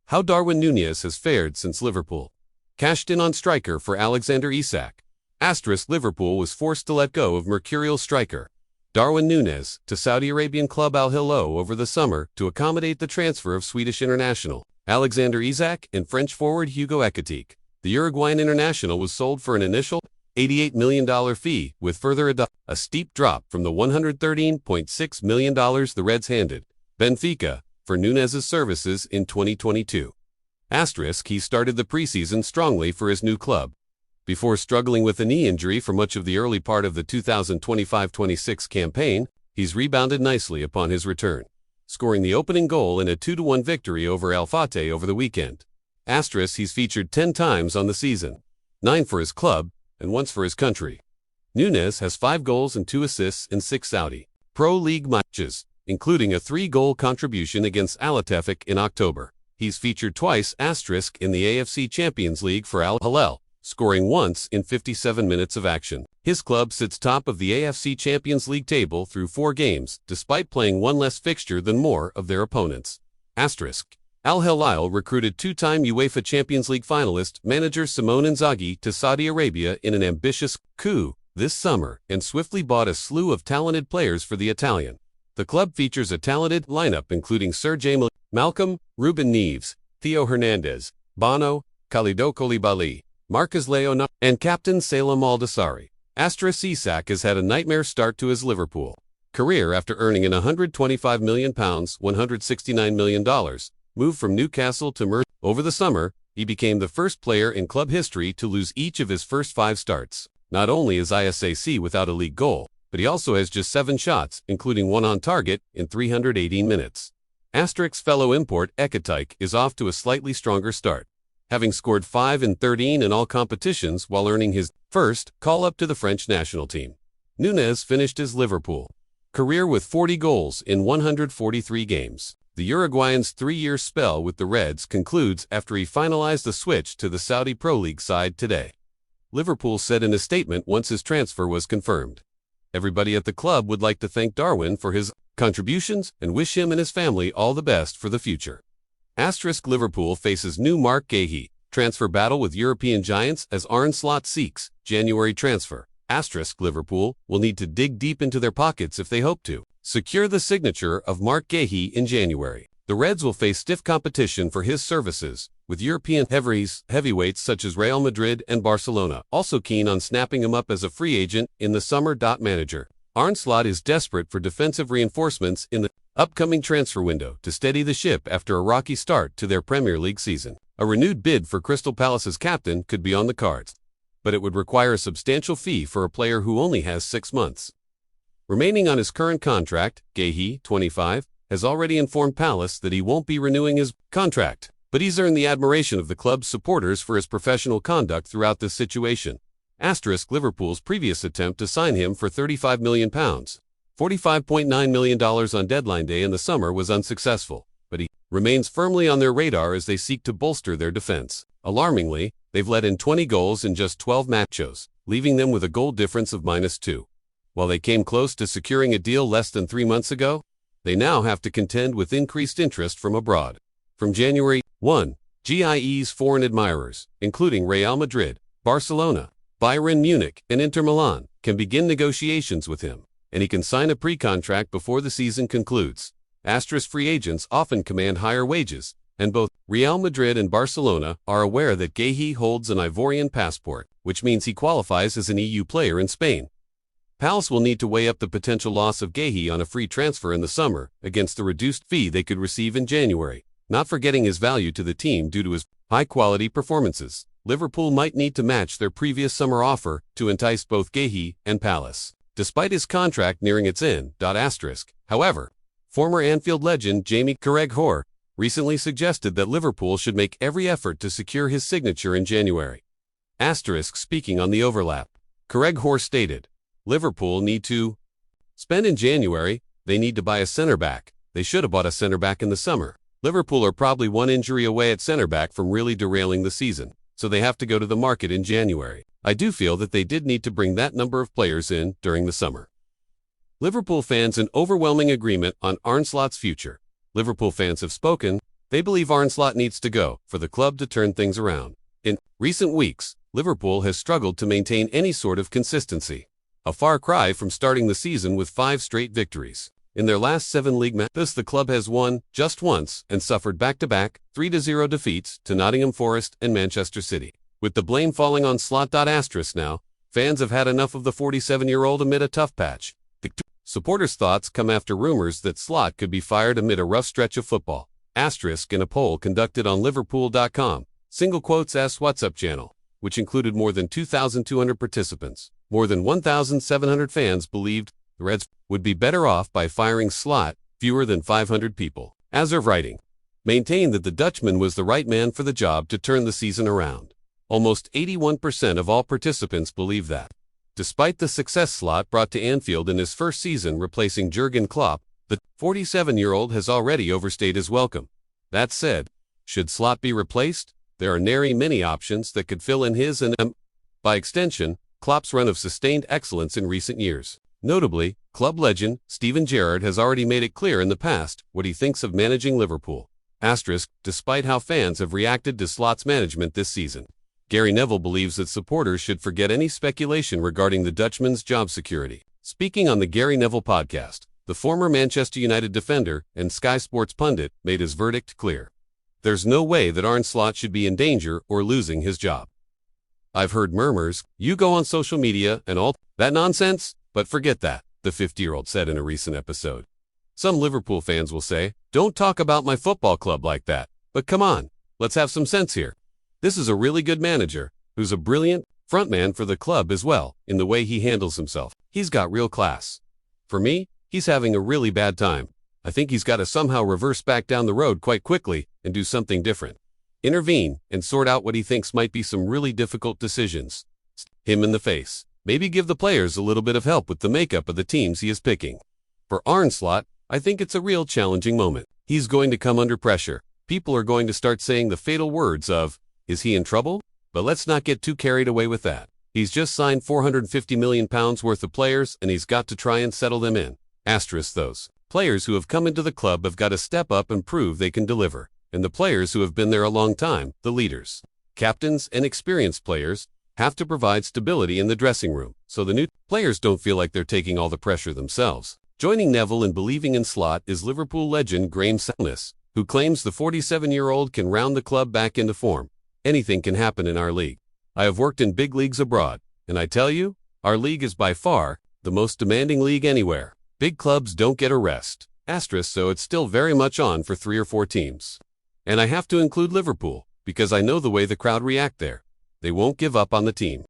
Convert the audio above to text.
How Darwin Nunez has fared since Liverpool cashed in on striker for Alexander Isak. Liverpool was forced to let go of mercurial striker Darwin Nunez to Saudi Arabian club Al Hilal over the summer to accommodate the transfer of Swedish international Alexander Isak and French forward Hugo Ekitike. The Uruguayan international was sold for an initial $88 million fee, with further a steep drop from the $113.6 million the Reds handed Benfica for Nunez's services in 2022. He started the preseason strongly for his new club, before struggling with a knee injury for much of the early part of the 2025-26 campaign. He's rebounded nicely upon his return, scoring the opening goal in a 2-1 victory over Al Fateh over the weekend. He's featured 10 times on the season, 9 for his club and once for his country. Nunez has 5 goals and 2 assists in 6 Saudi Pro League matches, including a 3-goal contribution against Al Attafaq in October. He's featured twice in the AFC Champions League for Al Hilal, scoring once in 57 minutes of action. His club sits top of the AFC Champions League table through 4 games, despite playing 1 less fixture than more of their opponents. Al Hilal recruited 2-time UEFA Champions League finalist manager Simone Inzaghi to Saudi Arabia in an ambitious coup this summer and swiftly bought a slew of talented players for the Italian. The club features a talented lineup including Serge Malcolm, Ruben Neves, Theo Hernandez, Bono, Khalidou Koulibaly, Marcus Leonardo, and captain Salem Al-Dosari. Isak has had a nightmare start to his Liverpool career after earning an £125 million $169 million move from Newcastle to Merseyside. Over the summer, he became the first player in club history to lose each of his first 5 starts. Not only is Isak without a league goal, but he also has just 7 shots, including 1 on target, in 318 minutes. Fellow import Ekitike is off to a slightly stronger start, having scored 5 in 13 in all competitions while earning his first call-up to the French national team. Nunez finished his Liverpool career with 40 goals in 143 games. The Uruguayan's 3-year spell with the Reds concludes after he finalized the switch to the Saudi Pro League side today. Liverpool said in a statement once his transfer was confirmed. Everybody at the club would like to thank Darwin for his contributions and wish him and his family all the best for the future. Liverpool faces new Mark Guehi transfer battle with European giants as Arne Slot seeks January transfer. Liverpool will need to dig deep into their pockets if they hope to secure the signature of Mark Guehi in January. The Reds will face stiff competition for his services, with European heavyweights such as Real Madrid and Barcelona also keen on snapping him up as a free agent in the summer. Manager Arne Slot is desperate for defensive reinforcements in the upcoming transfer window to steady the ship after a rocky start to their Premier League season. A renewed bid for Crystal Palace's captain could be on the cards, but it would require a substantial fee for a player who only has 6 months remaining on his current contract. Guehi, 25, has already informed Palace that he won't be renewing his contract, but he's earned the admiration of the club's supporters for his professional conduct throughout this situation. Liverpool's previous attempt to sign him for £35 million, $45.9 million on deadline day in the summer was unsuccessful, but he remains firmly on their radar as they seek to bolster their defense. Alarmingly, they've let in 20 goals in just 12 matches, leaving them with a goal difference of -2. While they came close to securing a deal less than 3 months ago, they now have to contend with increased interest from abroad. From January 1, Guehi's foreign admirers, including Real Madrid, Barcelona, Bayern Munich, and Inter Milan, can begin negotiations with him, and he can sign a pre-contract before the season concludes. Free agents often command higher wages, and both Real Madrid and Barcelona are aware that Guehi holds an Ivorian passport, which means he qualifies as an EU player in Spain. Palace will need to weigh up the potential loss of Guehi on a free transfer in the summer against the reduced fee they could receive in January, not forgetting his value to the team due to his high-quality performances. Liverpool might need to match their previous summer offer to entice both Guehi and Palace, despite his contract nearing its end. However, former Anfield legend Jamie Carragher recently suggested that Liverpool should make every effort to secure his signature in January. Speaking on the overlap, Carragher stated, Liverpool need to spend in January. They need to buy a centre-back. They should have bought a centre-back in the summer. Liverpool are probably 1 injury away at centre-back from really derailing the season, so they have to go to the market in January. I do feel that they did need to bring that number of players in during the summer. Liverpool fans in overwhelming agreement on Arne Slot's future. Liverpool fans have spoken, They believe Arne Slot needs to go for the club to turn things around. In recent weeks, Liverpool has struggled to maintain any sort of consistency. A far cry from starting the season with 5 straight victories. In their last 7 league matches, the club has won just once and suffered back-to-back 3-0 defeats to Nottingham Forest and Manchester City. With the blame falling on Slot. Now, fans have had enough of the 47-year-old amid a tough patch. Supporters' thoughts come after rumors that Slot could be fired amid a rough stretch of football. In a poll conducted on Liverpool.com, WhatsApp channel, which included more than 2,200 participants. More than 1,700 fans believed the Reds would be better off by firing Slot. Fewer than 500 people, as of writing, maintained that the Dutchman was the right man for the job to turn the season around. Almost 81% of all participants believe that. Despite the success Slot brought to Anfield in his first season replacing Jurgen Klopp, the 47-year-old has already overstayed his welcome. That said, should Slot be replaced? There are nary many options that could fill in his and, by extension, Klopp's run of sustained excellence in recent years. Notably, club legend Steven Gerrard has already made it clear in the past what he thinks of managing Liverpool. Despite how fans have reacted to Slot's management this season. Gary Neville believes that supporters should forget any speculation regarding the Dutchman's job security. Speaking on the Gary Neville podcast, the former Manchester United defender and Sky Sports pundit made his verdict clear. There's no way that Arne Slot should be in danger or losing his job. I've heard murmurs, you go on social media and all that nonsense, but forget that, the 50-year-old said in a recent episode. Some Liverpool fans will say, don't talk about my football club like that, but come on, let's have some sense here. This is a really good manager, who's a brilliant frontman for the club as well, in the way he handles himself. He's got real class. For me, he's having a really bad time. I think he's got to somehow reverse back down the road quite quickly and do something different. Intervene and sort out what he thinks might be some really difficult decisions. Him in the face. Maybe give the players a little bit of help with the makeup of the teams he is picking. For Arne Slot, I think it's a real challenging moment. He's going to come under pressure. People are going to start saying the fatal words of, is he in trouble? But let's not get too carried away with that. He's just signed £450 million worth of players and he's got to try and settle them in. Those players who have come into the club have got to step up and prove they can deliver. And the players who have been there a long time, the leaders, captains and experienced players, have to provide stability in the dressing room so the new players don't feel like they're taking all the pressure themselves. Joining Neville in believing in Slot is Liverpool legend Graham Souness, who claims the 47-year-old can round the club back into form. Anything can happen in our league. I have worked in big leagues abroad, and I tell you, our league is by far the most demanding league anywhere. Big clubs don't get a rest. So it's still very much on for 3 or 4 teams. And I have to include Liverpool, because I know the way the crowd react there. They won't give up on the team.